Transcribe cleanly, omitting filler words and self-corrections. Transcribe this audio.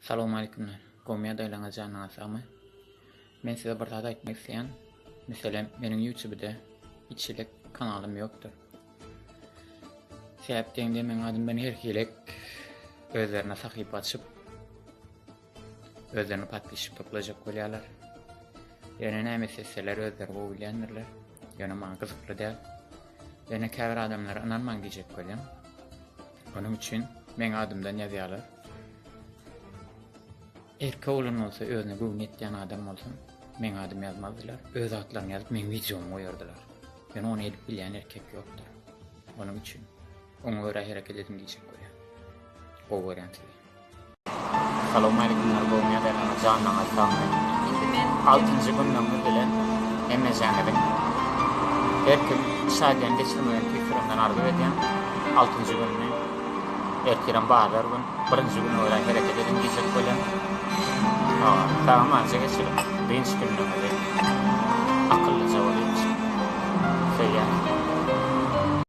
Salamu aleykumlar. Gomya daýlaňa janyňyzmy? Men size bir zat aýtmak isleýän. Meselem, meniň YouTube'da içilik kanalym ýokdur. Sebäp diýende men adamdan herkilek özlerine sahypa açyp özlerini patlaşyp toplajak bolýarlar. Ýöne näme seseler özleri goýulýandylar. Ýöne maňa gyzykly däl. Ýöne käbir adamlar inanmaň diýjek bolýan. Onuň üçin men adamdan ýazýarlar. Erke olan olsa özüne güvün etdiğin adam olsa men adım yazmazdılar. Öz atlarını yazıp men videomu koyardılar. Ben onu edip bilen erkek yoktur. Onun için onu göre hareket edin diyecek oraya. O variantı. Salamu aleykumlar. Gomya daýlaňa janyňyzmy? 6-njy günden bilen emmejenlerin erkek şaýdan geçirmeýän fikrimden arzu edýän 6-njy günni erkeren bağlar gün 1-nji gün öýle hareket edin diyecek bolýan. Tamam, azıcık geçelim. Birinci günde